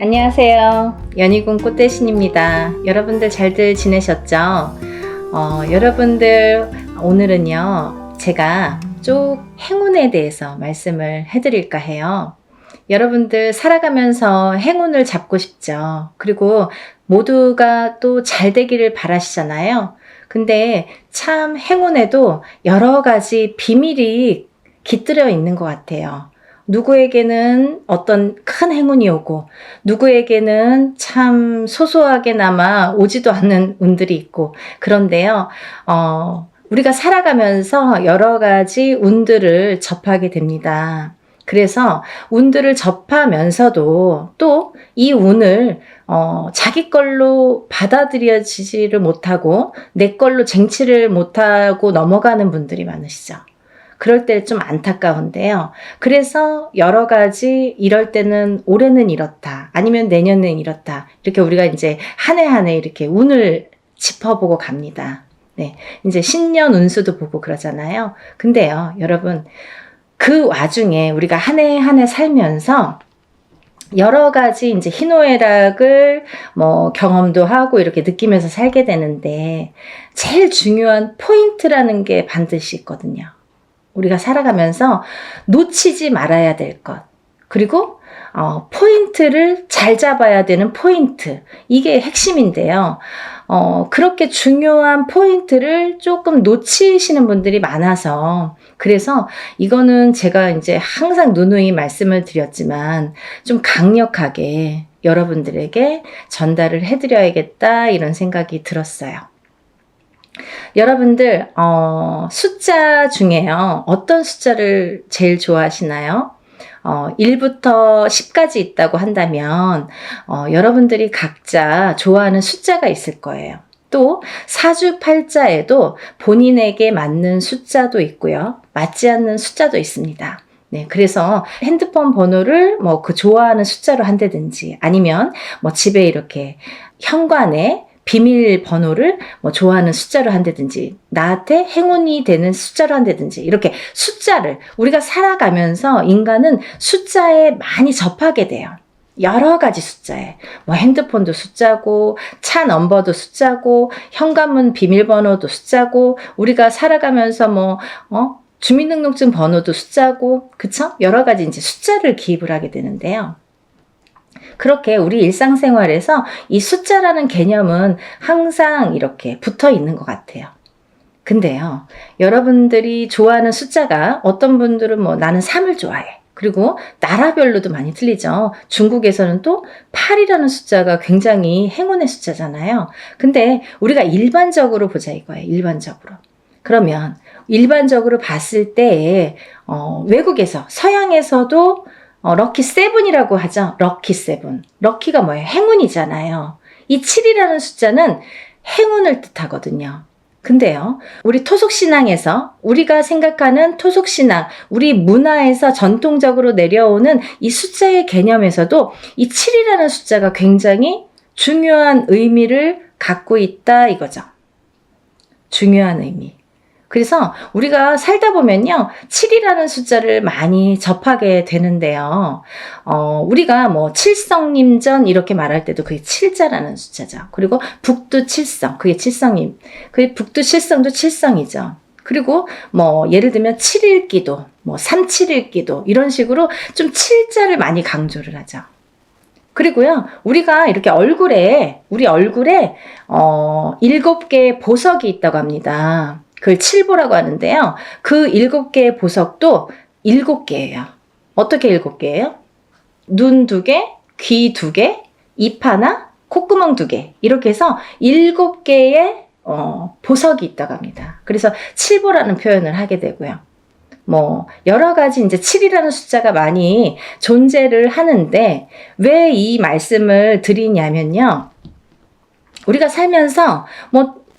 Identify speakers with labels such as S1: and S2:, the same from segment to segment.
S1: 안녕하세요. 연희군 꽃대신입니다. 여러분들 잘들 지내셨죠? 여러분들 오늘은요 제가 쭉 행운에 대해서 말씀을 해드릴까 해요. 여러분들 살아가면서 행운을 잡고 싶죠. 그리고 모두가 또 잘 되기를 바라시잖아요. 근데 참 행운에도 여러 가지 비밀이 깃들여 있는 것 같아요. 누구에게는 어떤 큰 행운이 오고 누구에게는 참 소소하게나마 오지도 않는 운들이 있고 그런데요. 우리가 살아가면서 여러 가지 운들을 접하게 됩니다. 그래서 운들을 접하면서도 또 이 운을 자기 걸로 받아들여지지를 못하고 내 걸로 쟁취를 못하고 넘어가는 분들이 많으시죠. 그럴 때 좀 안타까운데요. 그래서 여러 가지 이럴 때는 올해는 이렇다. 아니면 내년은 이렇다. 이렇게 우리가 이제 한 해 한 해 이렇게 운을 짚어보고 갑니다. 네. 이제 신년 운수도 보고 그러잖아요. 근데요, 여러분, 그 와중에 우리가 한 해 한 해 살면서 여러 가지 이제 희노애락을 경험도 하고 이렇게 느끼면서 살게 되는데 제일 중요한 포인트라는 게 반드시 있거든요. 우리가 살아가면서 놓치지 말아야 될 것. 그리고 포인트를 잘 잡아야 되는 포인트. 이게 핵심인데요. 그렇게 중요한 포인트를 조금 놓치시는 분들이 많아서 그래서 이거는 제가 이제 항상 누누이 말씀을 드렸지만 좀 강력하게 여러분들에게 전달을 해드려야겠다 이런 생각이 들었어요. 여러분들 숫자 중에요. 어떤 숫자를 제일 좋아하시나요? 1부터 10까지 있다고 한다면 여러분들이 각자 좋아하는 숫자가 있을 거예요. 또 사주팔자에도 본인에게 맞는 숫자도 있고요. 맞지 않는 숫자도 있습니다. 네, 그래서 핸드폰 번호를 그 좋아하는 숫자로 한다든지 아니면 집에 이렇게 현관에 비밀번호를 좋아하는 숫자로 한다든지 나한테 행운이 되는 숫자로 한다든지 이렇게 숫자를 우리가 살아가면서 인간은 숫자에 많이 접하게 돼요. 여러 가지 숫자에 핸드폰도 숫자고 차 넘버도 숫자고 현관문 비밀번호도 숫자고 우리가 살아가면서 주민등록증 번호도 숫자고 그쵸? 여러 가지 이제 숫자를 기입을 하게 되는데요. 그렇게 우리 일상생활에서 이 숫자라는 개념은 항상 이렇게 붙어 있는 것 같아요. 근데요, 여러분들이 좋아하는 숫자가 어떤 분들은 나는 3을 좋아해. 그리고 나라별로도 많이 틀리죠. 중국에서는 또 8이라는 숫자가 굉장히 행운의 숫자잖아요. 근데 우리가 일반적으로 보자 이거예요. 일반적으로. 그러면 일반적으로 봤을 때 외국에서 서양에서도 럭키 세븐이라고 하죠. 럭키 세븐. 럭키가 뭐예요? 행운이잖아요. 이 7이라는 숫자는 행운을 뜻하거든요. 근데요, 우리 토속신앙에서 우리가 생각하는 토속신앙, 우리 문화에서 전통적으로 내려오는 이 숫자의 개념에서도 이 7이라는 숫자가 굉장히 중요한 의미를 갖고 있다 이거죠. 중요한 의미. 그래서 우리가 살다 보면요 7이라는 숫자를 많이 접하게 되는데요. 우리가 칠성님전 이렇게 말할 때도 그게 7자라는 숫자죠. 그리고 북두칠성 그게 칠성님. 그게 북두칠성도 칠성이죠. 그리고 예를 들면 7일기도 371기도 이런 식으로 좀 7자를 많이 강조를 하죠. 그리고요, 우리가 이렇게 우리 얼굴에 7개의 보석이 있다고 합니다. 그걸 칠보라고 하는데요. 그 7개의 보석도 7개예요. 어떻게 7개예요? 눈 2개, 귀 2개, 입 하나, 콧구멍 2개. 이렇게 해서 7개의 보석이 있다고 합니다. 그래서 칠보라는 표현을 하게 되고요. 여러 가지 이제 7이라는 숫자가 많이 존재를 하는데 왜 이 말씀을 드리냐면요. 우리가 살면서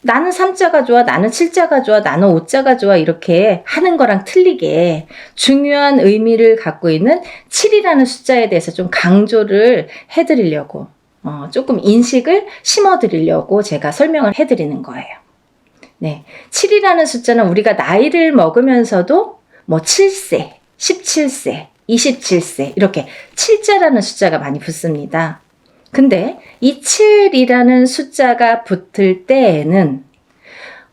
S1: 나는 3자가 좋아, 나는 7자가 좋아, 나는 5자가 좋아 이렇게 하는 거랑 틀리게 중요한 의미를 갖고 있는 7이라는 숫자에 대해서 좀 강조를 해드리려고 조금 인식을 심어드리려고 제가 설명을 해드리는 거예요. 네, 7이라는 숫자는 우리가 나이를 먹으면서도 7세, 17세, 27세 이렇게 7자라는 숫자가 많이 붙습니다. 근데 이 7이라는 숫자가 붙을 때에는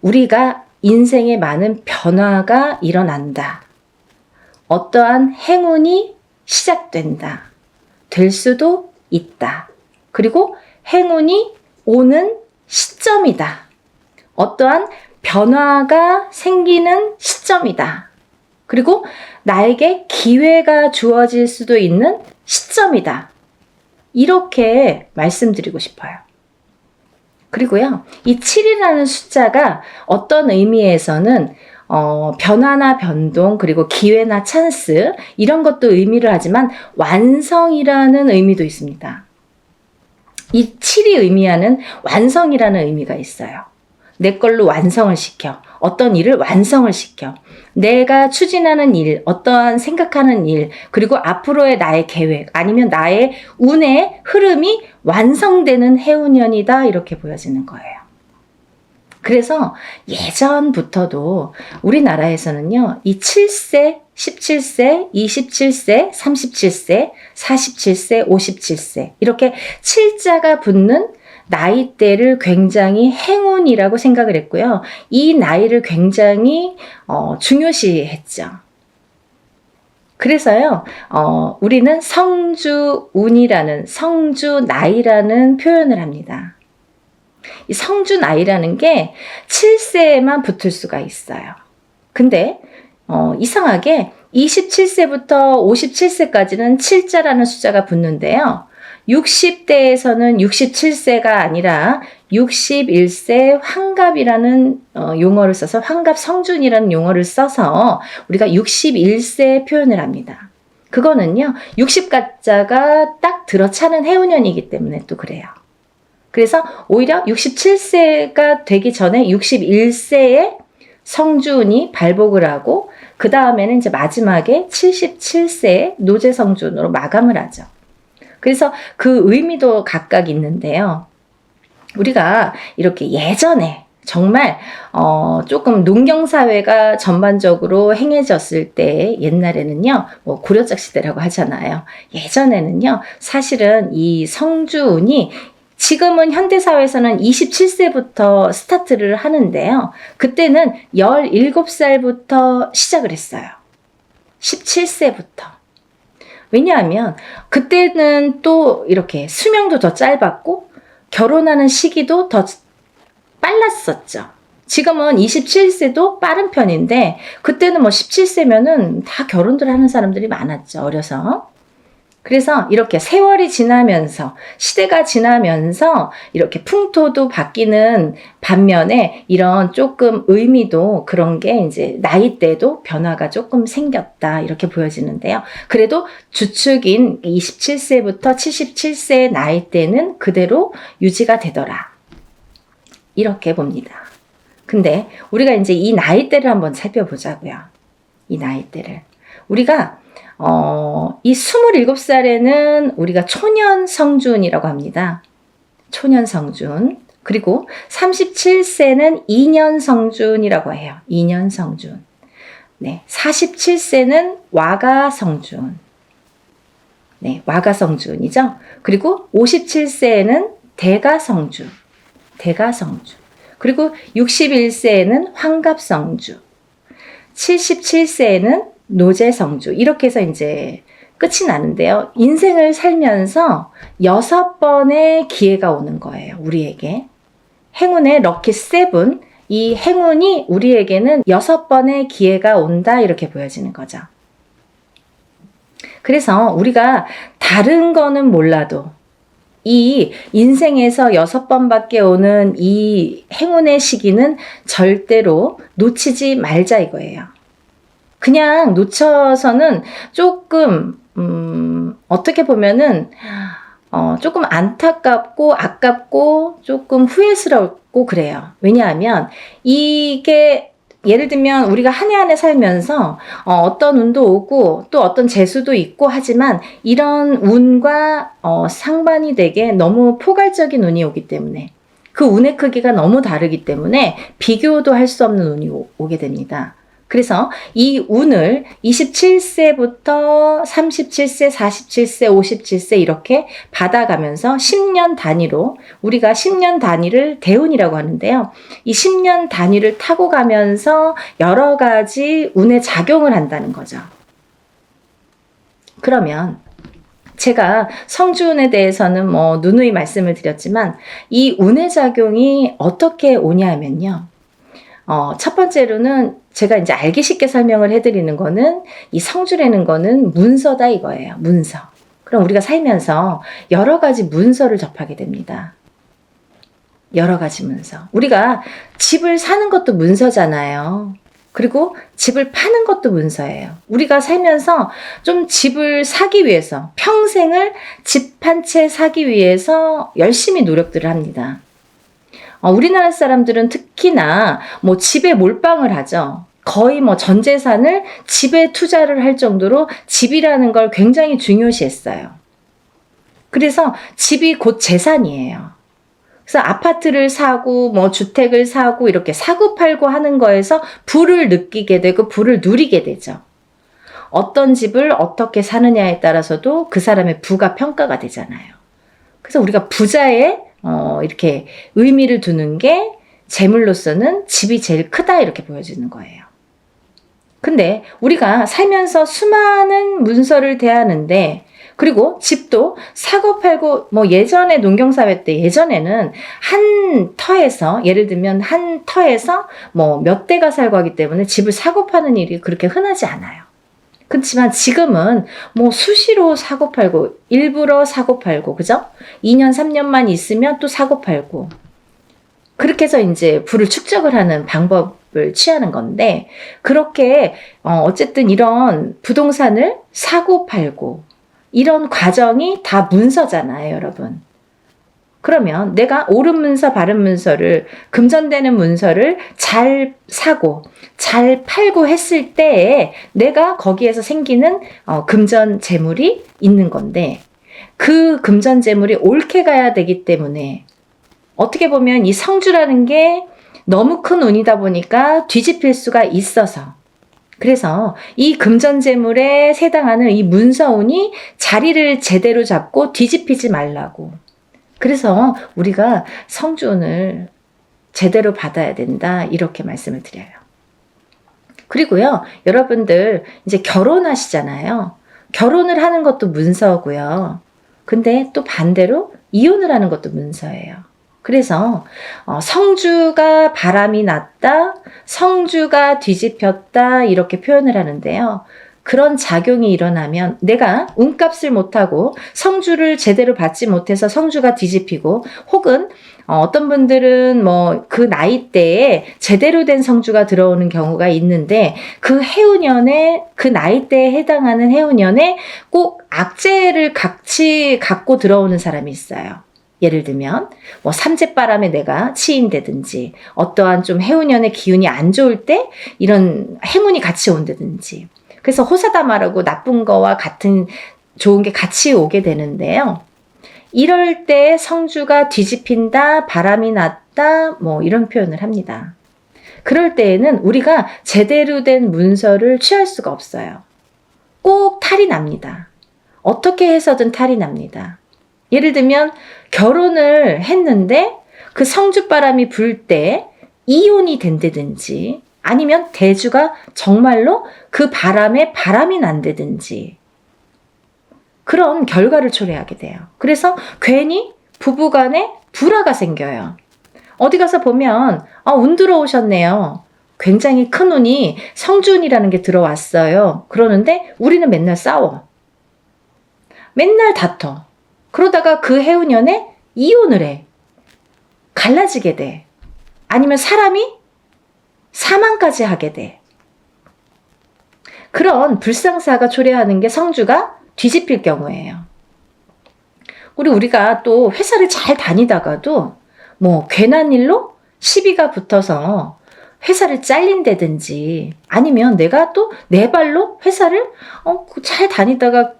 S1: 우리가 인생에 많은 변화가 일어난다. 어떠한 행운이 시작된다. 될 수도 있다. 그리고 행운이 오는 시점이다. 어떠한 변화가 생기는 시점이다. 그리고 나에게 기회가 주어질 수도 있는 시점이다. 이렇게 말씀드리고 싶어요. 그리고요, 이 7이라는 숫자가 어떤 의미에서는 변화나 변동, 그리고 기회나 찬스, 이런 것도 의미를 하지만 완성이라는 의미도 있습니다. 이 7이 의미하는 완성이라는 의미가 있어요. 내 걸로 완성을 시켜. 어떤 일을 완성을 시켜. 내가 추진하는 일, 어떠한 생각하는 일, 그리고 앞으로의 나의 계획, 아니면 나의 운의 흐름이 완성되는 해운년이다. 이렇게 보여지는 거예요. 그래서 예전부터도 우리나라에서는요, 이 7세, 17세, 27세, 37세, 47세, 57세, 이렇게 7자가 붙는 나이대를 굉장히 행운이라고 생각을 했고요. 이 나이를 굉장히 중요시했죠. 그래서요, 우리는 성주운이라는, 성주나이라는 표현을 합니다. 이 성주나이라는 게 7세에만 붙을 수가 있어요. 근데 이상하게 27세부터 57세까지는 7자라는 숫자가 붙는데요. 60대에서는 67세가 아니라 61세 환갑이라는 용어를 써서 환갑성준이라는 용어를 써서 우리가 61세 표현을 합니다. 그거는요, 60가짜가 딱 들어차는 해운년이기 때문에 또 그래요. 그래서 오히려 67세가 되기 전에 61세에 성준이 발복을 하고 그 다음에는 이제 마지막에 77세에 노제성준으로 마감을 하죠. 그래서 그 의미도 각각 있는데요. 우리가 이렇게 예전에 정말 조금 농경사회가 전반적으로 행해졌을 때 옛날에는요, 뭐 고려적 시대라고 하잖아요. 예전에는요, 사실은 이 성주운이 지금은 현대사회에서는 27세부터 스타트를 하는데요. 그때는 17살부터 시작을 했어요. 17세부터. 왜냐하면 그때는 또 이렇게 수명도 더 짧았고 결혼하는 시기도 더 빨랐었죠. 지금은 27세도 빠른 편인데 그때는 뭐 17세면은 다 결혼들 하는 사람들이 많았죠. 어려서. 그래서 이렇게 세월이 지나면서 시대가 지나면서 이렇게 풍토도 바뀌는 반면에 이런 조금 의미도 그런 게 이제 나이대도 변화가 조금 생겼다 이렇게 보여지는데요. 그래도 주축인 27세부터 77세의 나이대는 그대로 유지가 되더라. 이렇게 봅니다. 근데 우리가 이제 이 나이대를 한번 살펴보자고요. 이 나이대를. 우리가 이 27살에는 우리가 초년성준이라고 합니다. 초년성준. 그리고 37세는 2년성준이라고 해요. 2년성준. 네, 47세는 와가성준. 네, 와가성준이죠. 그리고 57세에는 대가성준. 대가성준. 그리고 61세에는 환갑성준. 77세에는 노제성주. 이렇게 해서 이제 끝이 나는데요. 인생을 살면서 6번의 기회가 오는 거예요. 우리에게. 행운의 럭키 7. 이 행운이 우리에게는 6번의 기회가 온다. 이렇게 보여지는 거죠. 그래서 우리가 다른 거는 몰라도 이 인생에서 6번밖에 오는 이 행운의 시기는 절대로 놓치지 말자 이거예요. 그냥 놓쳐서는 조금 어떻게 보면은 조금 안타깝고 아깝고 조금 후회스럽고 그래요. 왜냐하면 이게 예를 들면 우리가 한 해 한 해 살면서 어떤 운도 오고 또 어떤 재수도 있고 하지만 이런 운과 상반이 되게 너무 포괄적인 운이 오기 때문에 그 운의 크기가 너무 다르기 때문에 비교도 할 수 없는 운이 오게 됩니다. 그래서 이 운을 27세부터 37세, 47세, 57세 이렇게 받아가면서 10년 단위로 우리가 10년 단위를 대운이라고 하는데요. 이 10년 단위를 타고 가면서 여러 가지 운에 작용을 한다는 거죠. 그러면 제가 성주운에 대해서는 누누이 말씀을 드렸지만 이 운의 작용이 어떻게 오냐면요. 첫 번째로는 제가 이제 알기 쉽게 설명을 해드리는 거는 이 성주라는 거는 문서다 이거예요. 문서. 그럼 우리가 살면서 여러 가지 문서를 접하게 됩니다. 여러 가지 문서. 우리가 집을 사는 것도 문서잖아요. 그리고 집을 파는 것도 문서예요. 우리가 살면서 좀 집을 사기 위해서 평생을 집 한 채 사기 위해서 열심히 노력들을 합니다. 우리나라 사람들은 특히나 집에 몰빵을 하죠. 거의 전 재산을 집에 투자를 할 정도로 집이라는 걸 굉장히 중요시했어요. 그래서 집이 곧 재산이에요. 그래서 아파트를 사고 주택을 사고 이렇게 사고 팔고 하는 거에서 부를 느끼게 되고 부를 누리게 되죠. 어떤 집을 어떻게 사느냐에 따라서도 그 사람의 부가 평가가 되잖아요. 그래서 우리가 부자의 이렇게 의미를 두는 게 재물로서는 집이 제일 크다 이렇게 보여지는 거예요. 근데 우리가 살면서 수많은 문서를 대하는데 그리고 집도 사고 팔고 예전에 농경사회 때 예전에는 한 터에서 예를 들면 한 터에서 몇 대가 살고 하기 때문에 집을 사고 파는 일이 그렇게 흔하지 않아요. 그렇지만 지금은 수시로 사고 팔고 일부러 사고 팔고 그죠? 2년 3년만 있으면 또 사고 팔고 그렇게 해서 이제 부를 축적을 하는 방법을 취하는 건데 그렇게 어쨌든 이런 부동산을 사고 팔고 이런 과정이 다 문서잖아요, 여러분. 그러면 내가 옳은 문서, 바른 문서를 금전되는 문서를 잘 사고 잘 팔고 했을 때에 내가 거기에서 생기는 금전 재물이 있는 건데 그 금전 재물이 옳게 가야 되기 때문에 어떻게 보면 이 성주라는 게 너무 큰 운이다 보니까 뒤집힐 수가 있어서 그래서 이 금전재물에 해당하는 이 문서운이 자리를 제대로 잡고 뒤집히지 말라고. 그래서 우리가 성주운을 제대로 받아야 된다 이렇게 말씀을 드려요. 그리고요, 여러분들 이제 결혼하시잖아요. 결혼을 하는 것도 문서고요. 근데 또 반대로 이혼을 하는 것도 문서예요. 그래서 성주가 바람이 났다, 성주가 뒤집혔다 이렇게 표현을 하는데요. 그런 작용이 일어나면 내가 운값을 못하고 성주를 제대로 받지 못해서 성주가 뒤집히고 혹은 어떤 분들은 그 나이대에 제대로 된 성주가 들어오는 경우가 있는데 그 해운년에 그 나이대에 해당하는 해운년에 꼭 악재를 같이 갖고 들어오는 사람이 있어요. 예를 들면 삼재바람에 내가 치인다든지 어떠한 좀 해운년의 기운이 안 좋을 때 이런 행운이 같이 온다든지 그래서 호사다마라고 나쁜 거와 같은 좋은 게 같이 오게 되는데요. 이럴 때 성주가 뒤집힌다, 바람이 났다 이런 표현을 합니다. 그럴 때에는 우리가 제대로 된 문서를 취할 수가 없어요. 꼭 탈이 납니다. 어떻게 해서든 탈이 납니다. 예를 들면 결혼을 했는데 그 성주바람이 불 때 이혼이 된다든지 아니면 대주가 정말로 그 바람에 바람이 난다든지 그런 결과를 초래하게 돼요. 그래서 괜히 부부간에 불화가 생겨요. 어디 가서 보면 운 들어오셨네요. 굉장히 큰 운이 성주운이라는 게 들어왔어요. 그러는데 우리는 맨날 싸워. 맨날 다퉈. 그러다가 그 해운년에 이혼을 해. 갈라지게 돼. 아니면 사람이 사망까지 하게 돼. 그런 불상사가 초래하는 게 성주가 뒤집힐 경우예요. 우리가 또 회사를 잘 다니다가도 괜한 일로 시비가 붙어서 회사를 잘린다든지 아니면 내가 또 내 발로 회사를 잘 다니다가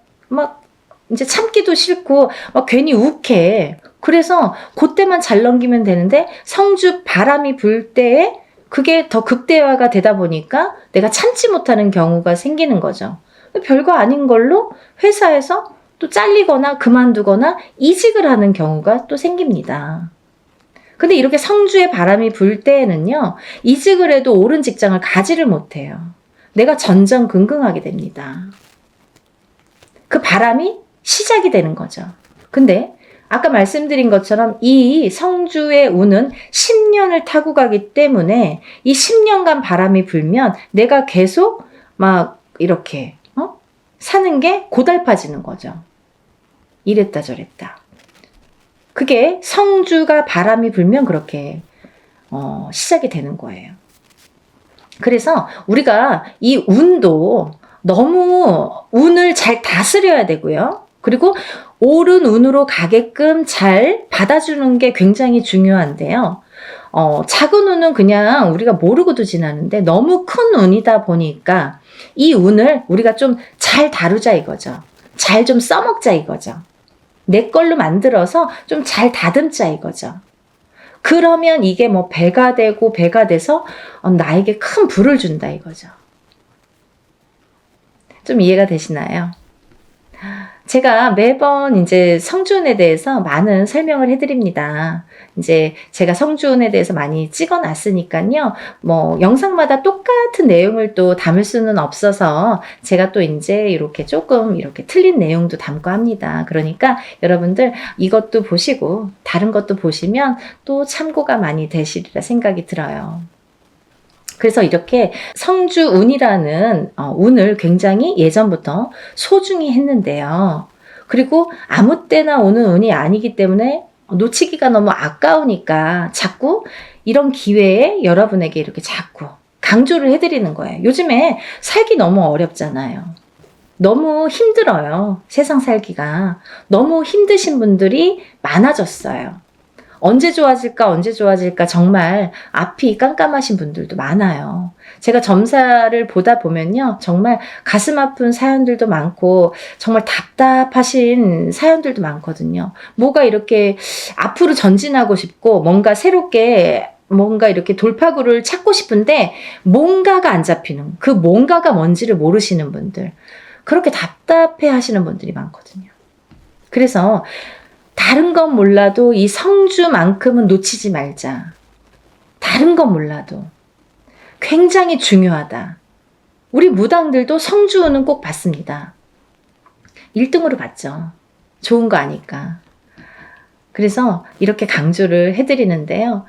S1: 이제 참기도 싫고 괜히 욱해. 그래서 그때만 잘 넘기면 되는데 성주 바람이 불 때에 그게 더 극대화가 되다 보니까 내가 참지 못하는 경우가 생기는 거죠. 별거 아닌 걸로 회사에서 또 잘리거나 그만두거나 이직을 하는 경우가 또 생깁니다. 근데 이렇게 성주의 바람이 불 때에는요, 이직을 해도 옳은 직장을 가지를 못해요. 내가 전전긍긍하게 됩니다. 그 바람이 시작이 되는 거죠. 근데 아까 말씀드린 것처럼 이 성주의 운은 10년을 타고 가기 때문에 이 10년간 바람이 불면 내가 계속 막 이렇게 사는 게 고달파지는 거죠. 이랬다 저랬다. 그게 성주가 바람이 불면 그렇게 시작이 되는 거예요. 그래서 우리가 이 운도 너무 운을 잘 다스려야 되고요. 그리고 옳은 운으로 가게끔 잘 받아주는 게 굉장히 중요한데요. 작은 운은 그냥 우리가 모르고도 지나는데 너무 큰 운이다 보니까 이 운을 우리가 좀 잘 다루자 이거죠. 잘 좀 써먹자 이거죠. 내 걸로 만들어서 좀 잘 다듬자 이거죠. 그러면 이게 뭐 배가 되고 배가 돼서 나에게 큰 부를 준다 이거죠. 좀 이해가 되시나요? 제가 매번 이제 성주운에 대해서 많은 설명을 해드립니다. 이제 제가 성주운에 대해서 많이 찍어놨으니까요. 뭐 영상마다 똑같은 내용을 또 담을 수는 없어서 제가 또 이제 이렇게 조금 이렇게 틀린 내용도 담고 합니다. 그러니까 여러분들 이것도 보시고 다른 것도 보시면 또 참고가 많이 되시리라 생각이 들어요. 그래서 이렇게 성주운이라는 운을 굉장히 예전부터 소중히 했는데요. 그리고 아무 때나 오는 운이 아니기 때문에 놓치기가 너무 아까우니까 자꾸 이런 기회에 여러분에게 이렇게 자꾸 강조를 해드리는 거예요. 요즘에 살기 너무 어렵잖아요. 너무 힘들어요. 세상 살기가. 너무 힘드신 분들이 많아졌어요. 언제 좋아질까 정말 앞이 깜깜하신 분들도 많아요. 제가 점사를 보다 보면요. 정말 가슴 아픈 사연들도 많고 정말 답답하신 사연들도 많거든요. 뭐가 이렇게 앞으로 전진하고 싶고 뭔가 새롭게 뭔가 이렇게 돌파구를 찾고 싶은데 뭔가가 안 잡히는 그 뭔가가 뭔지를 모르시는 분들 그렇게 답답해 하시는 분들이 많거든요. 그래서 다른 건 몰라도 이 성주만큼은 놓치지 말자. 다른 건 몰라도 굉장히 중요하다. 우리 무당들도 성주운은 꼭 받습니다. 1등으로 받죠. 좋은 거 아니까. 그래서 이렇게 강조를 해드리는데요.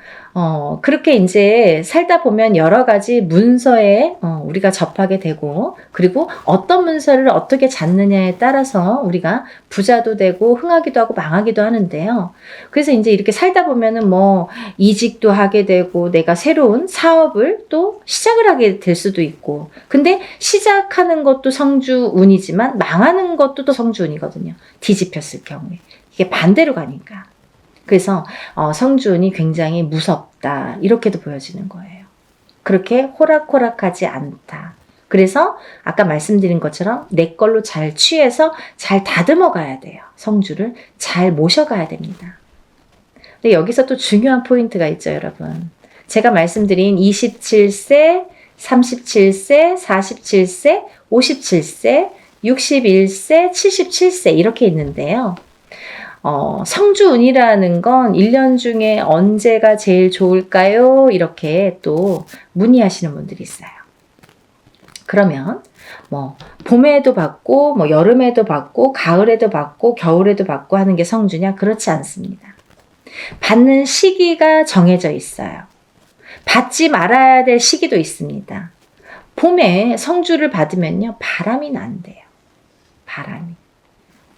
S1: 그렇게 이제 살다 보면 여러 가지 문서에 우리가 접하게 되고, 그리고 어떤 문서를 어떻게 잡느냐에 따라서 우리가 부자도 되고, 흥하기도 하고, 망하기도 하는데요. 그래서 이제 이렇게 살다 보면은 뭐, 이직도 하게 되고, 내가 새로운 사업을 또 시작을 하게 될 수도 있고, 근데 시작하는 것도 성주운이지만, 망하는 것도 또 성주운이거든요. 뒤집혔을 경우에. 이게 반대로 가니까. 그래서 성주운이 굉장히 무섭다 이렇게도 보여지는 거예요. 그렇게 호락호락하지 않다. 그래서 아까 말씀드린 것처럼 내 걸로 잘 취해서 잘 다듬어 가야 돼요. 성주를 잘 모셔가야 됩니다. 근데 여기서 또 중요한 포인트가 있죠, 여러분. 제가 말씀드린 27세, 37세, 47세, 57세, 61세, 77세 이렇게 있는데요. 성주운이라는 건 1년 중에 언제가 제일 좋을까요? 이렇게 또 문의하시는 분들이 있어요. 그러면 뭐 봄에도 받고 뭐 여름에도 받고 가을에도 받고 겨울에도 받고 하는 게 성주냐? 그렇지 않습니다. 받는 시기가 정해져 있어요. 받지 말아야 될 시기도 있습니다. 봄에 성주를 받으면요. 바람이 난대요. 바람이.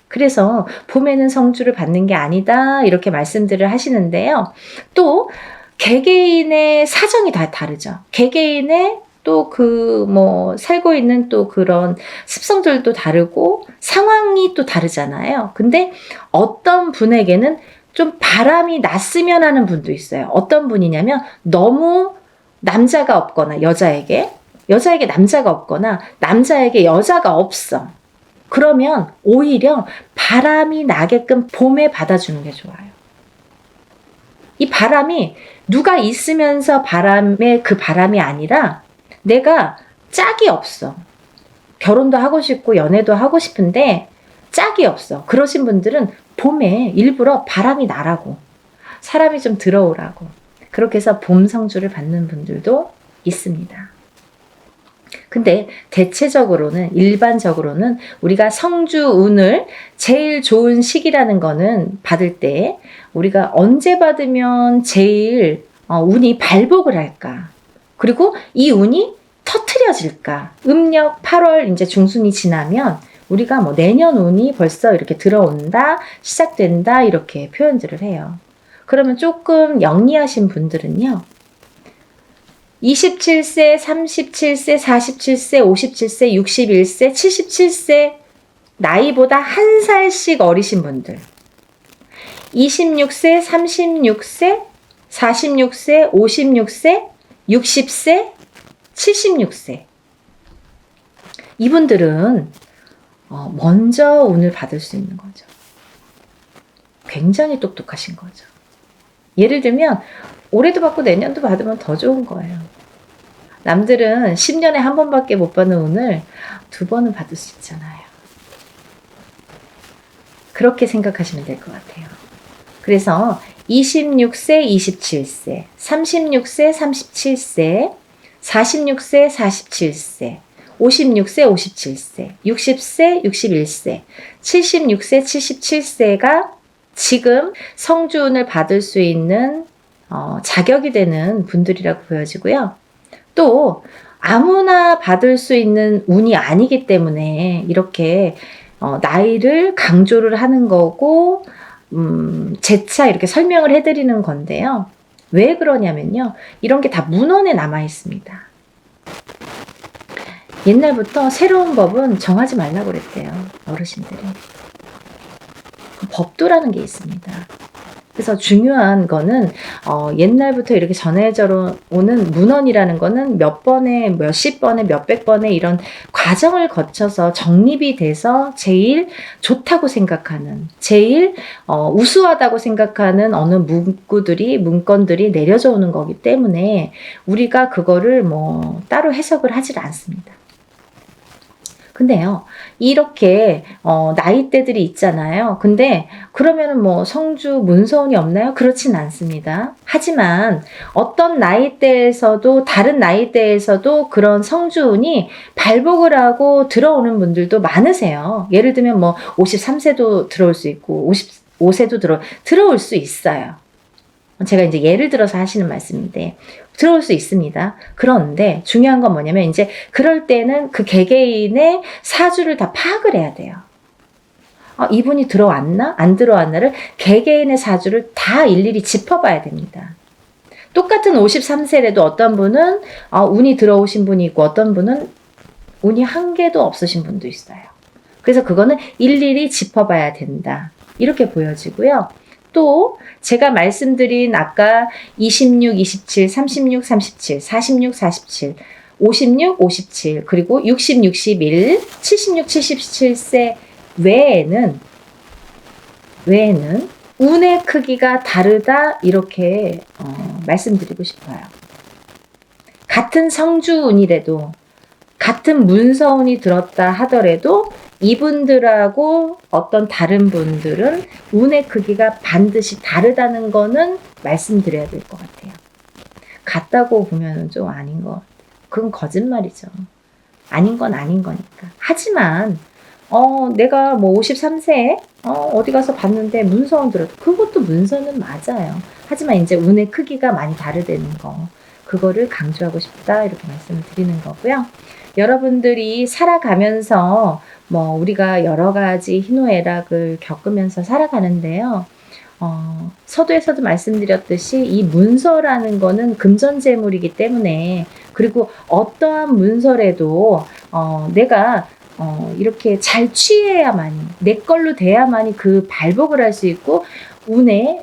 S1: 그래서 봄에는 성주를 받는 게 아니다 이렇게 말씀들을 하시는데요. 또 개개인의 사정이 다 다르죠. 개개인의 또 그 뭐 살고 있는 또 그런 습성들도 다르고 상황이 또 다르잖아요. 근데 어떤 분에게는 좀 바람이 났으면 하는 분도 있어요. 어떤 분이냐면 너무 남자가 없거나 여자에게 남자가 없거나 남자에게 여자가 없어. 그러면 오히려 바람이 나게끔 봄에 받아주는 게 좋아요. 이 바람이 누가 있으면서 바람의 그 바람이 아니라 내가 짝이 없어. 결혼도 하고 싶고 연애도 하고 싶은데 짝이 없어. 그러신 분들은 봄에 일부러 바람이 나라고, 사람이 좀 들어오라고, 그렇게 해서 봄 성주를 받는 분들도 있습니다. 근데 대체적으로는, 일반적으로는 우리가 성주운을 제일 좋은 시기라는 거는 받을 때 우리가 언제 받으면 제일 운이 발복을 할까? 그리고 이 운이 터트려질까? 음력 8월 이제 중순이 지나면 우리가 뭐 내년 운이 벌써 이렇게 들어온다, 시작된다, 이렇게 표현들을 해요. 그러면 조금 영리하신 분들은요, 27세, 37세, 47세, 57세, 61세, 77세 나이보다 한 살씩 어리신 분들, 26세, 36세, 46세, 56세, 60세, 76세 이분들은 먼저 운을 받을 수 있는 거죠. 굉장히 똑똑하신 거죠. 예를 들면 올해도 받고 내년도 받으면 더 좋은 거예요. 남들은 10년에 한 번밖에 못 받는 운을 2번은 받을 수 있잖아요. 그렇게 생각하시면 될 것 같아요. 그래서 26세, 27세, 36세, 37세, 46세, 47세, 56세, 57세, 60세, 61세, 76세, 77세가 지금 성주운을 받을 수 있는 자격이 되는 분들이라고 보여지고요. 또 아무나 받을 수 있는 운이 아니기 때문에 이렇게 나이를 강조를 하는 거고 재차 이렇게 설명을 해드리는 건데요. 왜 그러냐면요, 이런 게 다 문헌에 남아 있습니다. 옛날부터 새로운 법은 정하지 말라고 그랬대요, 어르신들이. 법도라는 게 있습니다. 그래서 중요한 거는 옛날부터 이렇게 전해져 오는 문헌이라는 거는 몇 번에, 몇십 번에, 몇백 번에 이런 과정을 거쳐서 정립이 돼서 제일 좋다고 생각하는, 제일 우수하다고 생각하는 어느 문건들이 내려져 오는 거기 때문에 우리가 그거를 뭐 따로 해석을 하질 않습니다. 근데요, 이렇게 나이대들이 있잖아요. 근데 그러면은 뭐 성주 문서운이 없나요? 그렇진 않습니다. 하지만 어떤 나이대에서도, 다른 나이대에서도 그런 성주운이 발복을 하고 들어오는 분들도 많으세요. 예를 들면 뭐 53세도 들어올 수 있고 55세도 들어올 수 있어요. 제가 이제 예를 들어서 하시는 말씀인데 들어올 수 있습니다. 그런데 중요한 건 뭐냐면 이제 그럴 때는 그 개개인의 사주를 다 파악을 해야 돼요. 이분이 들어왔나? 안 들어왔나를 개개인의 사주를 다 일일이 짚어봐야 됩니다. 똑같은 53세라도 어떤 분은 운이 들어오신 분이 있고 어떤 분은 운이 한 개도 없으신 분도 있어요. 그래서 그거는 일일이 짚어봐야 된다, 이렇게 보여지고요. 또 제가 말씀드린 아까 26, 27, 36, 37, 46, 47, 56, 57, 그리고 60, 61, 76, 77세 외에는 운의 크기가 다르다, 이렇게 말씀드리고 싶어요. 같은 성주운이라도, 같은 문서운이 들었다 하더라도 이분들하고 어떤 다른 분들은 운의 크기가 반드시 다르다는 거는 말씀드려야 될 것 같아요. 같다고 보면 좀 아닌 것 같아요. 그건 거짓말이죠. 아닌 건 아닌 거니까. 하지만 내가 뭐 53세에 어디 가서 봤는데 문서운 들어도 그것도 문서는 맞아요. 하지만 이제 운의 크기가 많이 다르다는 거, 그거를 강조하고 싶다, 이렇게 말씀을 드리는 거고요. 여러분들이 살아가면서 뭐 우리가 여러 가지 희노애락을 겪으면서 살아가는데요. 서두에서도 말씀드렸듯이 이 문서라는 거는 금전재물이기 때문에, 그리고 어떠한 문서라도 내가 이렇게 잘 취해야만이, 내 걸로 돼야만이 그 발복을 할 수 있고, 운에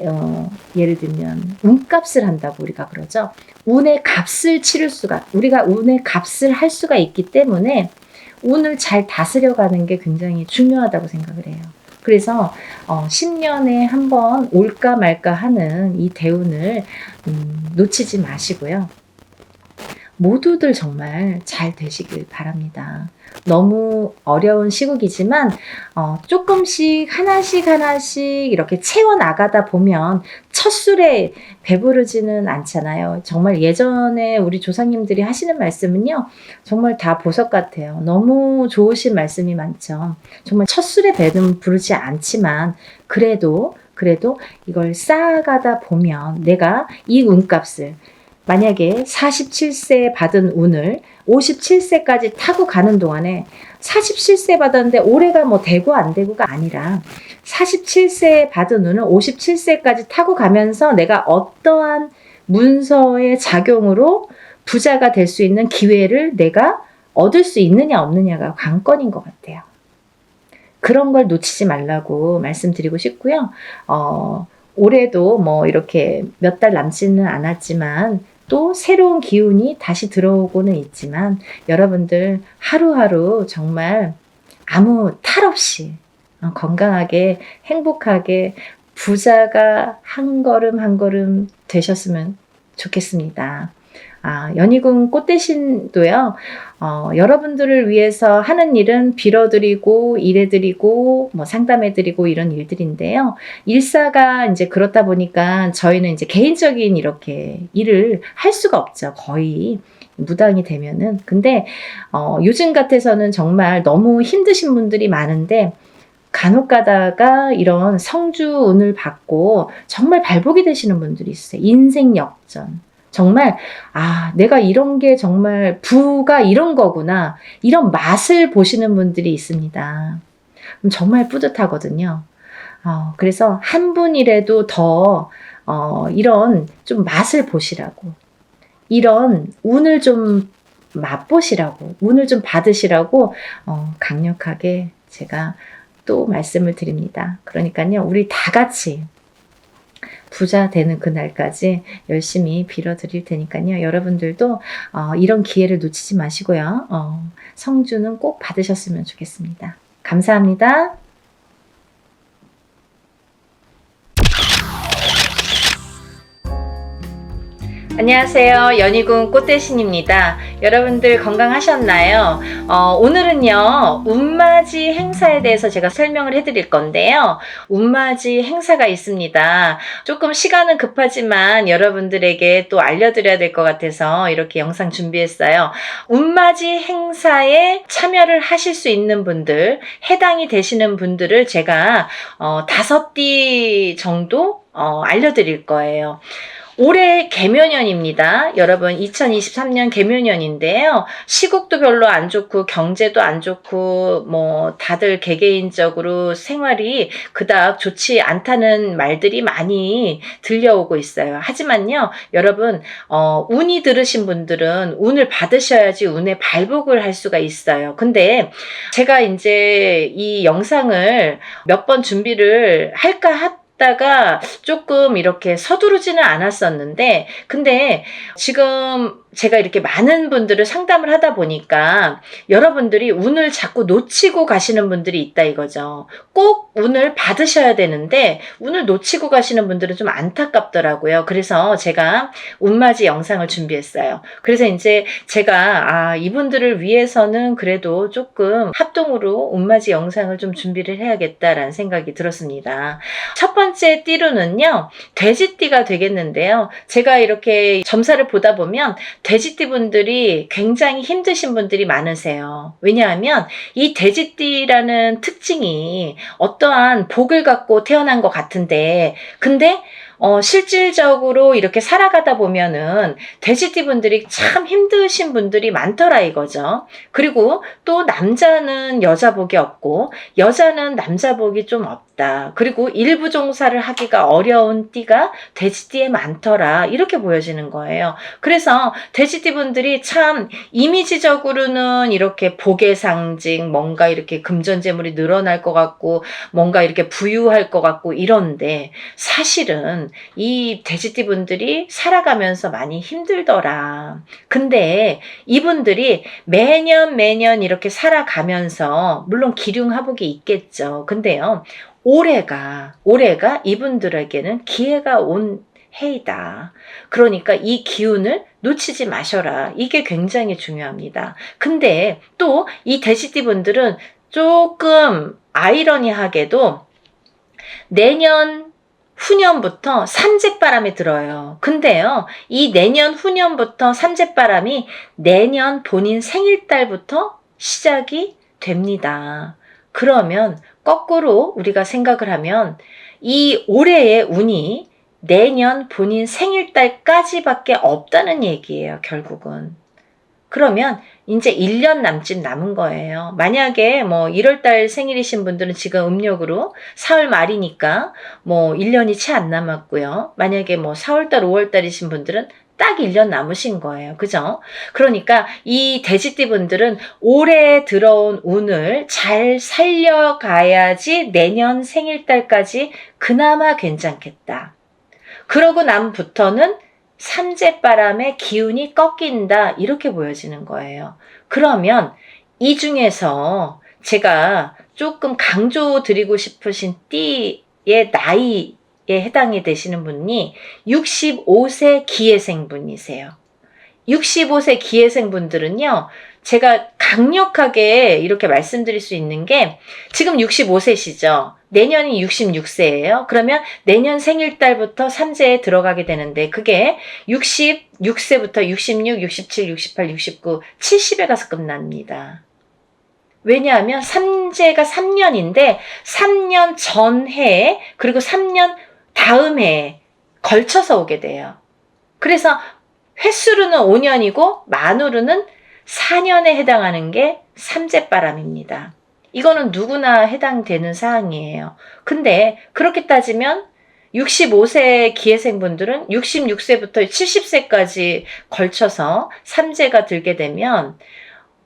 S1: 예를 들면 운값을 한다고 우리가 그러죠. 운의 값을 치를 수가, 우리가 운의 값을 할 수가 있기 때문에 운을 잘 다스려가는 게 굉장히 중요하다고 생각을 해요. 그래서 10년에 한 번 올까 말까 하는 이 대운을 놓치지 마시고요. 모두들 정말 잘 되시길 바랍니다. 너무 어려운 시국이지만 조금씩 하나씩 이렇게 채워나가다 보면 첫 술에 배부르지는 않잖아요. 정말 예전에 우리 조상님들이 하시는 말씀은요, 정말 다 보석 같아요. 너무 좋으신 말씀이 많죠. 정말 첫 술에 배는 부르지 않지만 그래도 이걸 쌓아가다 보면 내가 이 운값을, 만약에 47세 받은 운을 57세까지 타고 가는 동안에, 47세 받았는데 올해가 뭐 되고 안 되고가 아니라 47세 받은 운을 57세까지 타고 가면서 내가 어떠한 문서의 작용으로 부자가 될 수 있는 기회를 내가 얻을 수 있느냐 없느냐가 관건인 것 같아요. 그런 걸 놓치지 말라고 말씀드리고 싶고요. 올해도 뭐 이렇게 몇 달 남지는 않았지만 또 새로운 기운이 다시 들어오고는 있지만 여러분들 하루하루 정말 아무 탈 없이 건강하게 행복하게 부자가 한 걸음 한 걸음 되셨으면 좋겠습니다. 연희궁 꽃대신도요, 여러분들을 위해서 하는 일은 빌어드리고, 일해드리고, 뭐 상담해드리고 이런 일들인데요. 일사가 이제 그렇다 보니까 저희는 이제 개인적인 이렇게 일을 할 수가 없죠. 거의 무당이 되면은. 근데, 요즘 같아서는 정말 너무 힘드신 분들이 많은데, 간혹 가다가 이런 성주운을 받고 정말 발복이 되시는 분들이 있어요. 인생 역전. 정말 내가 이런 게 정말 부가 이런 거구나, 이런 맛을 보시는 분들이 있습니다. 정말 뿌듯하거든요. 그래서 한 분이라도 더 이런 좀 맛을 보시라고, 이런 운을 좀 맛보시라고, 운을 좀 받으시라고 강력하게 제가 또 말씀을 드립니다. 그러니까요, 우리 다 같이 부자 되는 그날까지 열심히 빌어드릴 테니까요. 여러분들도 이런 기회를 놓치지 마시고요. 성주는 꼭 받으셨으면 좋겠습니다. 감사합니다. 안녕하세요. 연희궁 꽃대신입니다. 여러분들 건강하셨나요? 오늘은요, 운맞이 행사에 대해서 제가 설명을 해드릴 건데요. 운맞이 행사가 있습니다. 조금 시간은 급하지만 여러분들에게 또 알려드려야 될 것 같아서 이렇게 영상 준비했어요. 운맞이 행사에 참여를 하실 수 있는 분들, 해당이 되시는 분들을 제가 5띠 정도 알려드릴 거예요. 올해 개묘년입니다. 여러분 2023년 개묘년인데요. 시국도 별로 안 좋고 경제도 안 좋고 뭐 다들 개개인적으로 생활이 그닥 좋지 않다는 말들이 많이 들려오고 있어요. 하지만요, 여러분 운이 들으신 분들은 운을 받으셔야지 운의 발복을 할 수가 있어요. 근데 제가 이제 이 영상을 몇 번 준비를 할까 다가 조금 이렇게 서두르지는 않았었는데, 근데 지금 제가 이렇게 많은 분들을 상담을 하다 보니까 여러분들이 운을 자꾸 놓치고 가시는 분들이 있다 이거죠. 꼭 운을 받으셔야 되는데 운을 놓치고 가시는 분들은 좀 안타깝더라고요. 그래서 제가 운맞이 영상을 준비했어요. 그래서 이제 제가 이분들을 위해서는 그래도 조금 합동으로 운맞이 영상을 좀 준비를 해야겠다라는 생각이 들었습니다. 첫 번째 띠로는요, 돼지띠가 되겠는데요. 제가 이렇게 점사를 보다 보면 돼지띠 분들이 굉장히 힘드신 분들이 많으세요. 왜냐하면 이 돼지띠라는 특징이 어떠한 복을 갖고 태어난 것 같은데, 근데 실질적으로 이렇게 살아가다 보면은 돼지띠 분들이 참 힘드신 분들이 많더라 이거죠. 그리고 또 남자는 여자 복이 없고 여자는 남자 복이 좀 없다. 그리고 일부 종사를 하기가 어려운 띠가 돼지띠에 많더라. 이렇게 보여지는 거예요. 그래서 돼지띠 분들이 참 이미지적으로는 이렇게 복의 상징, 뭔가 이렇게 금전재물이 늘어날 것 같고 뭔가 이렇게 부유할 것 같고 이런데, 사실은 이 돼지띠 분들이 살아가면서 많이 힘들더라. 근데 이분들이 매년 이렇게 살아가면서 물론 기륭하복이 있겠죠. 근데요, 올해가 이분들에게는 기회가 온 해이다. 그러니까 이 기운을 놓치지 마셔라. 이게 굉장히 중요합니다. 근데 또 이 돼지띠 분들은 조금 아이러니하게도 내년 후년부터 삼재바람이 들어요. 근데요, 이 내년 후년부터 삼재바람이 내년 본인 생일달부터 시작이 됩니다. 그러면 거꾸로 우리가 생각을 하면 이 올해의 운이 내년 본인 생일달까지밖에 없다는 얘기예요, 결국은. 그러면 이제 1년 남짓 남은 거예요. 만약에 뭐 1월달 생일이신 분들은 지금 음력으로 4월 말이니까 뭐 1년이 채 안 남았고요. 만약에 뭐 4월달, 5월달이신 분들은 딱 1년 남으신 거예요. 그죠? 그러니까 이 돼지띠 분들은 올해 들어온 운을 잘 살려가야지 내년 생일달까지 그나마 괜찮겠다. 그러고 남부터는 삼재바람의 기운이 꺾인다, 이렇게 보여지는 거예요. 그러면 이 중에서 제가 조금 강조드리고 싶으신 띠의 나이에 해당이 되시는 분이 65세 기해생분이세요. 65세 기해생분들은요, 제가 강력하게 이렇게 말씀드릴 수 있는 게, 지금 65세시죠? 내년이 66세예요. 그러면 내년 생일달부터 삼재에 들어가게 되는데, 그게 66세부터 66, 67, 68, 69, 70에 가서 끝납니다. 왜냐하면 삼재가 3년인데 3년 전해에 그리고 3년 다음 해에 걸쳐서 오게 돼요. 그래서 횟수로는 5년이고 만으로는 4년에 해당하는 게 삼재바람입니다. 이거는 누구나 해당되는 사항이에요. 근데 그렇게 따지면 65세 기해생분들은 66세부터 70세까지 걸쳐서 삼재가 들게 되면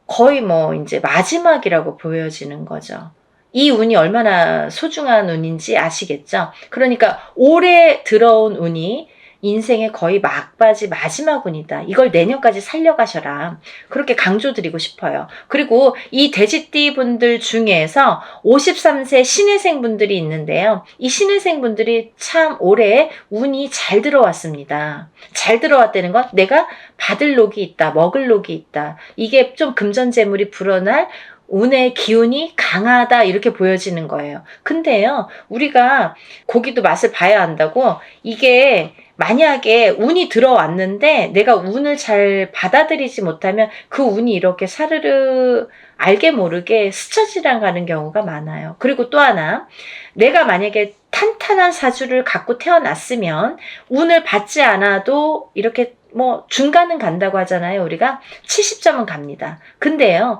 S1: 거의 뭐 이제 마지막이라고 보여지는 거죠. 이 운이 얼마나 소중한 운인지 아시겠죠? 그러니까 올해 들어온 운이 인생의 거의 막바지 마지막 운이다. 이걸 내년까지 살려가셔라. 그렇게 강조드리고 싶어요. 그리고 이 돼지띠 분들 중에서 53세 신해생 분들이 있는데요. 이 신해생 분들이 참 올해 운이 잘 들어왔습니다. 잘 들어왔다는 건 내가 받을 녹이 있다, 먹을 녹이 있다. 이게 좀 금전재물이 불어날 운의 기운이 강하다, 이렇게 보여지는 거예요. 근데요, 우리가 고기도 맛을 봐야 한다고, 이게 만약에 운이 들어왔는데 내가 운을 잘 받아들이지 못하면 그 운이 이렇게 사르르 알게 모르게 스쳐 지나가는 경우가 많아요. 그리고 또 하나, 내가 만약에 탄탄한 사주를 갖고 태어났으면 운을 받지 않아도 이렇게 뭐 중간은 간다고 하잖아요. 우리가 70점은 갑니다. 근데요,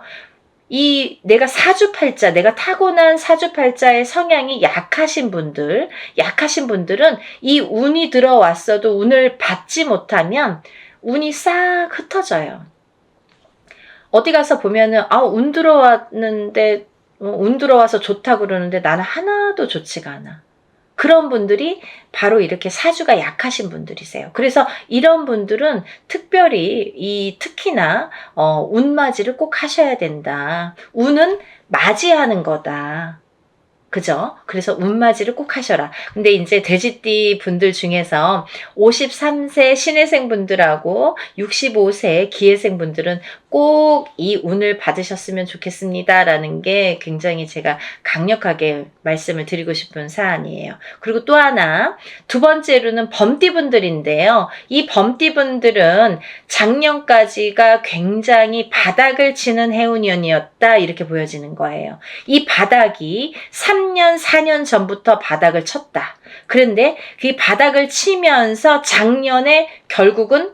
S1: 이 내가 사주팔자, 내가 타고난 사주팔자의 성향이 약하신 분들은 이 운이 들어왔어도 운을 받지 못하면 운이 싹 흩어져요. 어디 가서 보면은 운 들어왔는데 운 들어와서 좋다고 그러는데 나는 하나도 좋지가 않아. 그런 분들이 바로 이렇게 사주가 약하신 분들이세요. 그래서 이런 분들은 특별히 특히나 운맞이를 꼭 하셔야 된다. 운은 맞이하는 거다. 그죠? 그래서 운맞이를 꼭 하셔라. 근데 이제 돼지띠 분들 중에서 53세 신해생 분들하고 65세 기해생 분들은 꼭 이 운을 받으셨으면 좋겠습니다. 라는 게 굉장히 제가 강력하게 말씀을 드리고 싶은 사안이에요. 그리고 또 하나, 두 번째로는 범띠 분들인데요. 이 범띠 분들은 작년까지가 굉장히 바닥을 치는 해운년이었다, 이렇게 보여지는 거예요. 이 바닥이 3년, 4년 전부터 바닥을 쳤다. 그런데 그 바닥을 치면서 작년에 결국은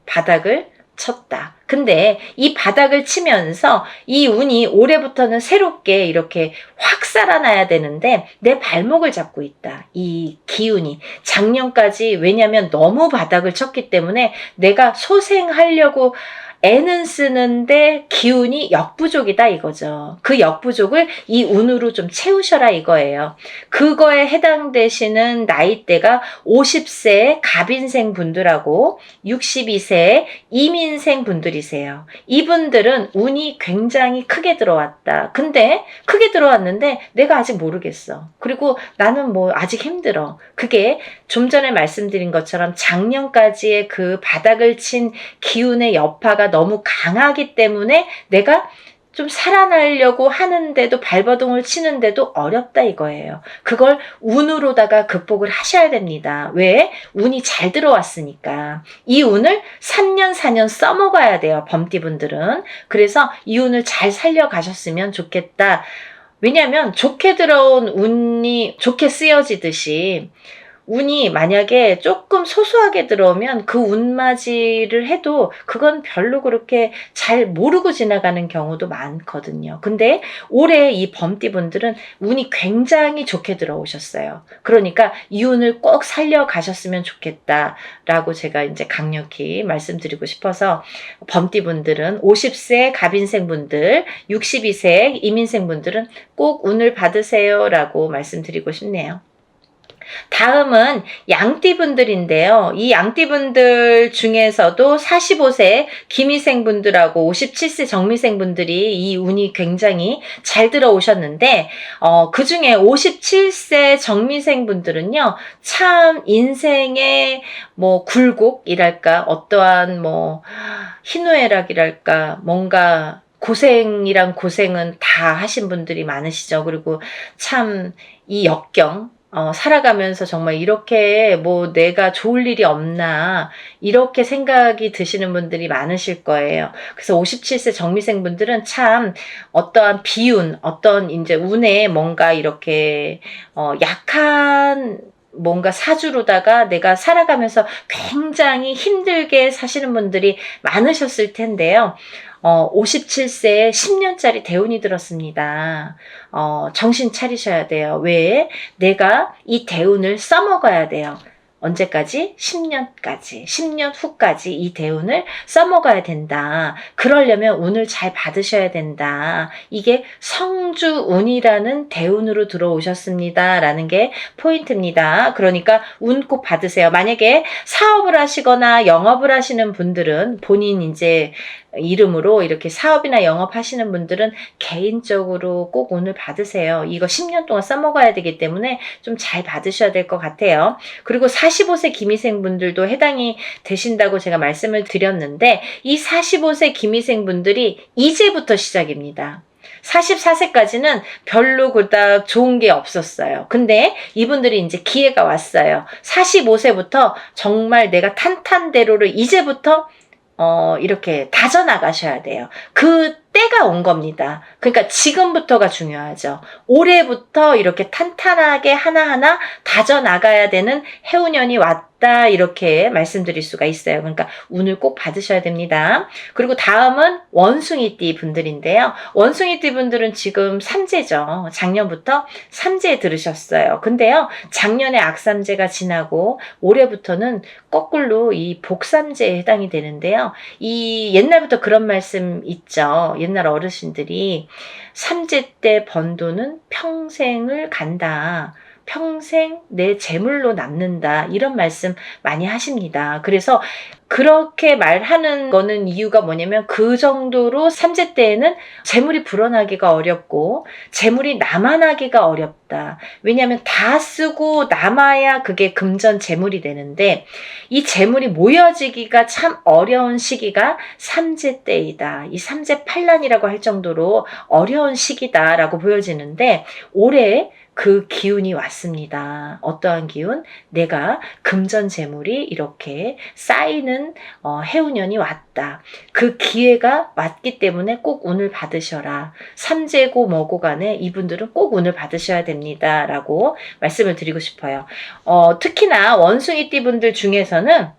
S1: 바닥을 쳤다. 근데 이 바닥을 치면서 이 운이 올해부터는 새롭게 이렇게 확 살아나야 되는데 내 발목을 잡고 있다. 이 기운이. 작년까지 왜냐면 너무 바닥을 쳤기 때문에 내가 소생하려고 애는 쓰는데 기운이 역부족이다 이거죠. 그 역부족을 이 운으로 좀 채우셔라 이거예요. 그거에 해당되시는 나이대가 50세 갑인생 분들하고 62세 이민생 분들이세요. 이분들은 운이 굉장히 크게 들어왔다. 근데 크게 들어왔는데 내가 아직 모르겠어. 그리고 나는 뭐 아직 힘들어. 그게 좀 전에 말씀드린 것처럼 작년까지의 그 바닥을 친 기운의 여파가 너무 강하기 때문에 내가 좀 살아나려고 하는데도 발버둥을 치는데도 어렵다 이거예요. 그걸 운으로다가 극복을 하셔야 됩니다. 왜? 운이 잘 들어왔으니까. 이 운을 3년 4년 써먹어야 돼요. 범띠분들은. 그래서 이 운을 잘 살려가셨으면 좋겠다. 왜냐하면 좋게 들어온 운이 좋게 쓰여지듯이 운이 만약에 조금 소소하게 들어오면 그 운맞이를 해도 그건 별로 그렇게 잘 모르고 지나가는 경우도 많거든요. 근데 올해 이 범띠분들은 운이 굉장히 좋게 들어오셨어요. 그러니까 이 운을 꼭 살려가셨으면 좋겠다라고 제가 이제 강력히 말씀드리고 싶어서 범띠분들은 50세 갑인생분들, 62세 이민생분들은 꼭 운을 받으세요라고 말씀드리고 싶네요. 다음은 양띠분들인데요. 이 양띠분들 중에서도 45세 기미생분들하고 57세 정미생분들이 이 운이 굉장히 잘 들어오셨는데 그 중에 57세 정미생분들은요. 참 인생의 뭐 굴곡이랄까 어떠한 뭐 희노애락이랄까 뭔가 고생이란 고생은 다 하신 분들이 많으시죠. 그리고 참 이 역경 살아가면서 정말 이렇게 뭐 내가 좋을 일이 없나 이렇게 생각이 드시는 분들이 많으실 거예요. 그래서 57세 정미생 분들은 참 어떠한 비운, 어떤 이제 운에 뭔가 이렇게 약한 뭔가 사주로다가 내가 살아가면서 굉장히 힘들게 사시는 분들이 많으셨을 텐데요. 57세에 10년짜리 대운이 들었습니다. 정신 차리셔야 돼요. 왜? 내가 이 대운을 써먹어야 돼요. 언제까지? 10년까지. 10년 후까지 이 대운을 써먹어야 된다. 그러려면 운을 잘 받으셔야 된다. 이게 성주운이라는 대운으로 들어오셨습니다. 라는 게 포인트입니다. 그러니까 운 꼭 받으세요. 만약에 사업을 하시거나 영업을 하시는 분들은 본인 이제 이름으로 이렇게 사업이나 영업하시는 분들은 개인적으로 꼭 운을 받으세요. 이거 10년 동안 써먹어야 되기 때문에 좀 잘 받으셔야 될 것 같아요. 그리고 45세 기미생 분들도 해당이 되신다고 제가 말씀을 드렸는데 이 45세 기미생 분들이 이제부터 시작입니다. 44세까지는 별로 그닥 좋은 게 없었어요. 근데 이분들이 이제 기회가 왔어요. 45세부터 정말 내가 탄탄대로를 이제부터 이렇게 다져나가셔야 돼요. 그 때가 온 겁니다. 그러니까 지금부터가 중요하죠. 올해부터 이렇게 탄탄하게 하나하나 다져나가야 되는 해운년이 왔다 이렇게 말씀드릴 수가 있어요. 그러니까 운을 꼭 받으셔야 됩니다. 그리고 다음은 원숭이띠 분들인데요. 원숭이띠 분들은 지금 삼재죠. 작년부터 삼재에 들으셨어요. 근데요. 작년에 악삼재가 지나고 올해부터는 거꾸로 이 복삼재에 해당이 되는데요. 이 옛날부터 그런 말씀 있죠. 옛날 어르신들이 삼재 때 번 돈은 평생을 간다. 평생 내 재물로 남는다. 이런 말씀 많이 하십니다. 그래서 그렇게 말하는 거는 이유가 뭐냐면 그 정도로 삼재 때에는 재물이 불어나기가 어렵고 재물이 남아나기가 어렵다. 왜냐하면 다 쓰고 남아야 그게 금전 재물이 되는데 이 재물이 모여지기가 참 어려운 시기가 삼재 때이다. 이 삼재 팔란이라고 할 정도로 어려운 시기다라고 보여지는데 올해 그 기운이 왔습니다. 어떠한 기운? 내가 금전 재물이 이렇게 쌓이는 해운년이 왔다. 그 기회가 왔기 때문에 꼭 운을 받으셔라. 삼재고 뭐고 간에 이분들은 꼭 운을 받으셔야 됩니다. 라고 말씀을 드리고 싶어요. 특히나 원숭이띠 분들 중에서는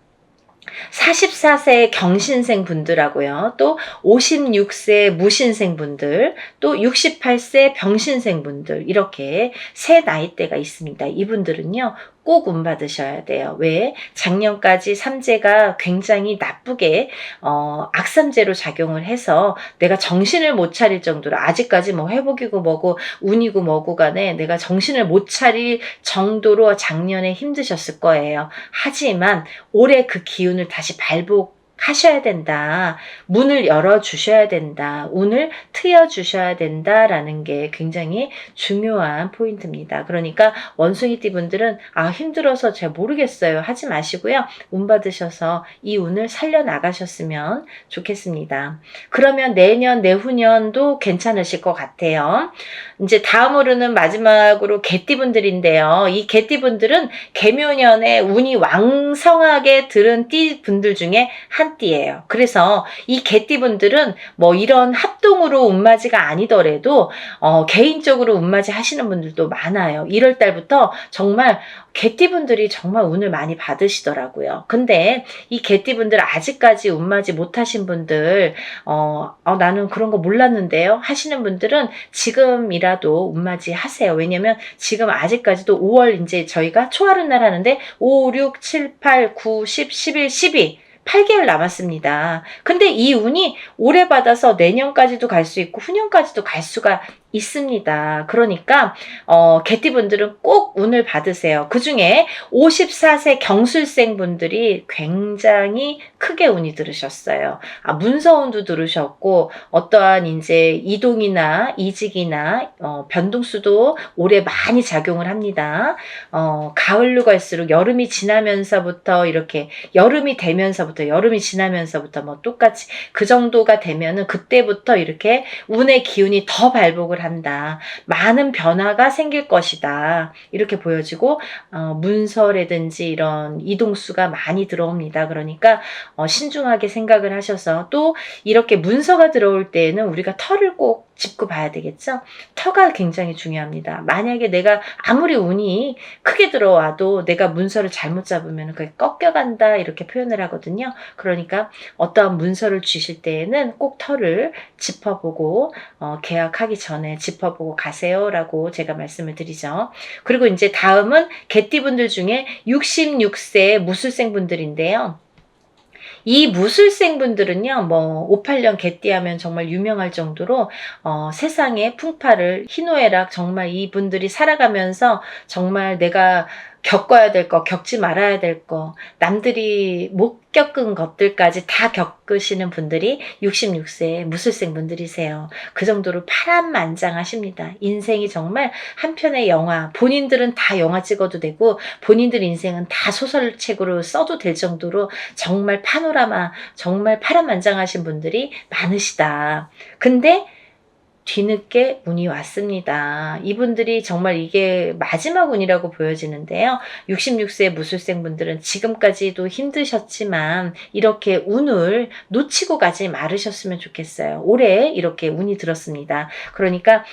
S1: 44세 경신생 분들하고요. 또 56세 무신생 분들, 또 68세 병신생 분들 이렇게 세 나이대가 있습니다. 이분들은요. 꼭 운 받으셔야 돼요. 왜? 작년까지 삼재가 굉장히 나쁘게 악삼재로 작용을 해서 내가 정신을 못 차릴 정도로 아직까지 뭐 회복이고 뭐고 운이고 뭐고 간에 내가 정신을 못 차릴 정도로 작년에 힘드셨을 거예요. 하지만 올해 그 기운을 다시 발복하셔야 된다. 문을 열어주셔야 된다. 운을 트여주셔야 된다라는 게 굉장히 중요한 포인트입니다. 그러니까 원숭이띠 분들은 힘들어서 잘 모르겠어요. 하지 마시고요. 운 받으셔서 이 운을 살려나가셨으면 좋겠습니다. 그러면 내년, 내후년도 괜찮으실 것 같아요. 이제 다음으로는 마지막으로 개띠분들인데요. 이 개띠분들은 개묘년에 운이 왕성하게 들은 띠분들 중에 한 띠예요. 그래서 이 개띠분들은 뭐 이런 합동으로 운맞이가 아니더라도 개인적으로 운맞이 하시는 분들도 많아요. 1월 달부터 정말 개띠분들이 정말 운을 많이 받으시더라고요. 근데 이 개띠분들 아직까지 운맞이 못하신 분들 나는 그런 거 몰랐는데요 하시는 분들은 지금이라도 운맞이 하세요. 왜냐면 지금 아직까지도 5월 이제 저희가 초하루 날 하는데 5, 6, 7, 8, 9, 10, 11, 12 8개월 남았습니다. 근데 이 운이 올해 받아서 내년까지도 갈 수 있고 후년까지도 갈 수가 있습니다. 그러니까 개띠분들은 꼭 운을 받으세요. 그중에 54세 경술생 분들이 굉장히 크게 운이 들으셨어요. 문서운도 들으셨고 어떠한 이제 이동이나 이직이나 변동수도 올해 많이 작용을 합니다. 가을로 갈수록 여름이 지나면서부터 이렇게 여름이 되면서부터 여름이 지나면서부터 뭐 똑같이 그 정도가 되면은 그때부터 이렇게 운의 기운이 더 발복을 한다. 많은 변화가 생길 것이다. 이렇게 보여지고 문서라든지 이런 이동수가 많이 들어옵니다. 그러니까 신중하게 생각을 하셔서 또 이렇게 문서가 들어올 때에는 우리가 터를 꼭 짚고 봐야 되겠죠. 터가 굉장히 중요합니다. 만약에 내가 아무리 운이 크게 들어와도 내가 문서를 잘못 잡으면 그게 꺾여간다 이렇게 표현을 하거든요. 그러니까 어떠한 문서를 주실 때에는 꼭 터를 짚어보고 계약하기 전에 짚어보고 가세요라고 제가 말씀을 드리죠. 그리고 이제 다음은 개띠분들 중에 66세 무술생 분들인데요. 이 무술생 분들은요, 뭐 58년 개띠하면 정말 유명할 정도로 세상의 풍파를 희노애락 정말 이분들이 살아가면서 정말 내가 겪어야 될 거, 겪지 말아야 될 거, 남들이 못 겪은 것들까지 다 겪으시는 분들이 66세 무술생 분들이세요. 그 정도로 파란만장하십니다. 인생이 정말 한 편의 영화, 본인들은 다 영화 찍어도 되고 본인들 인생은 다 소설책으로 써도 될 정도로 정말 파노라마, 정말 파란만장하신 분들이 많으시다. 근데 뒤늦게 운이 왔습니다. 이분들이 정말 이게 마지막 운이라고 보여지는데요. 66세 무술생 분들은 지금까지도 힘드셨지만 이렇게 운을 놓치고 가지 말으셨으면 좋겠어요. 올해 이렇게 운이 들었습니다. 그러니까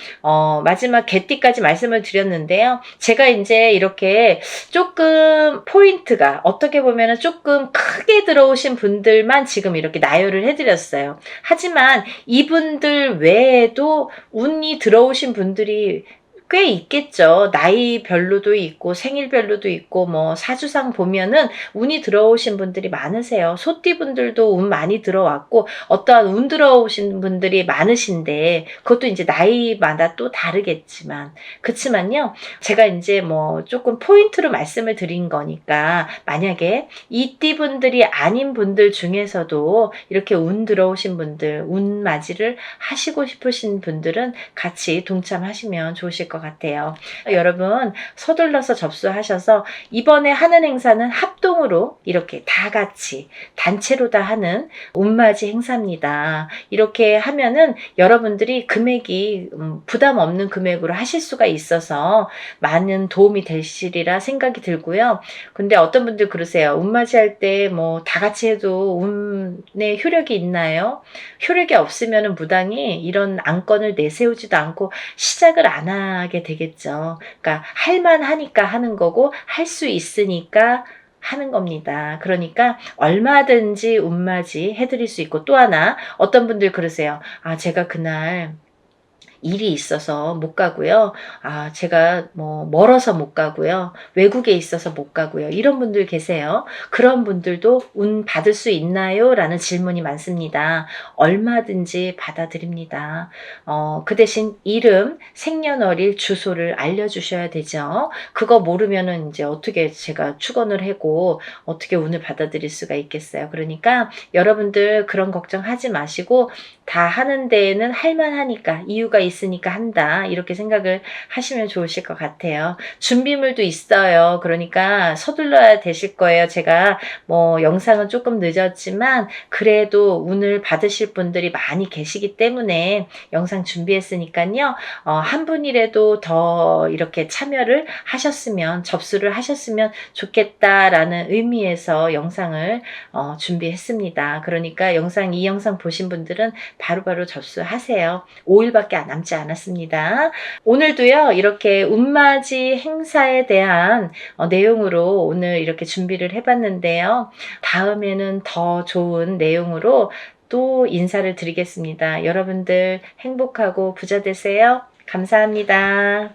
S1: 마지막 개띠까지 말씀을 드렸는데요. 제가 이제 이렇게 조금 포인트가 어떻게 보면 조금 크게 들어오신 분들만 지금 이렇게 나열을 해드렸어요. 하지만 이분들 외에도 운이 들어오신 분들이 꽤 있겠죠. 나이별로도 있고 생일별로도 있고 뭐 사주상 보면은 운이 들어오신 분들이 많으세요. 소띠분들도 운 많이 들어왔고 어떠한 운 들어오신 분들이 많으신데 그것도 이제 나이마다 또 다르겠지만 그렇지만요. 제가 이제 뭐 조금 포인트로 말씀을 드린 거니까 만약에 이 띠분들이 아닌 분들 중에서도 이렇게 운 들어오신 분들 운 맞이를 하시고 싶으신 분들은 같이 동참하시면 좋으실 것 같아요. 여러분 서둘러서 접수하셔서 이번에 하는 행사는 합동으로 이렇게 다 같이 단체로 다 하는 운맞이 행사입니다. 이렇게 하면은 여러분들이 금액이 부담 없는 금액으로 하실 수가 있어서 많은 도움이 되시리라 생각이 들고요. 근데 어떤 분들 그러세요. 운맞이 할 때 뭐 다 같이 해도 운의 효력이 있나요? 효력이 없으면 무당이 이런 안건을 내세우지도 않고 시작을 안 하게 되겠죠. 그러니까 할만하니까 하는 거고 할 수 있으니까 하는 겁니다. 그러니까 얼마든지 운맞이 해드릴 수 있고, 또 하나 어떤 분들 그러세요. 아, 제가 그날 일이 있어서 못 가고요. 아, 제가 뭐 멀어서 못 가고요. 외국에 있어서 못 가고요. 이런 분들 계세요. 그런 분들도 운 받을 수 있나요? 라는 질문이 많습니다. 얼마든지 받아드립니다. 그 대신 이름, 생년월일, 주소를 알려주셔야 되죠. 그거 모르면은 이제 어떻게 제가 축원을 하고 어떻게 운을 받아들일 수가 있겠어요. 그러니까 여러분들 그런 걱정하지 마시고, 다 하는 데에는 할만하니까, 이유가 있으니까 한다, 이렇게 생각을 하시면 좋으실 것 같아요. 준비물도 있어요. 그러니까 서둘러야 되실 거예요. 제가 뭐 영상은 조금 늦었지만 그래도 운을 받으실 분들이 많이 계시기 때문에 영상 준비했으니까요. 한 분이라도 더 이렇게 참여를 하셨으면, 접수를 하셨으면 좋겠다라는 의미에서 영상을 준비했습니다. 그러니까 이 영상 보신 분들은 바로바로 접수하세요. 5일밖에 남지 않았습니다. 오늘도요, 이렇게 운맞이 행사에 대한 내용으로 오늘 이렇게 준비를 해봤는데요. 다음에는 더 좋은 내용으로 또 인사를 드리겠습니다. 여러분들 행복하고 부자 되세요. 감사합니다.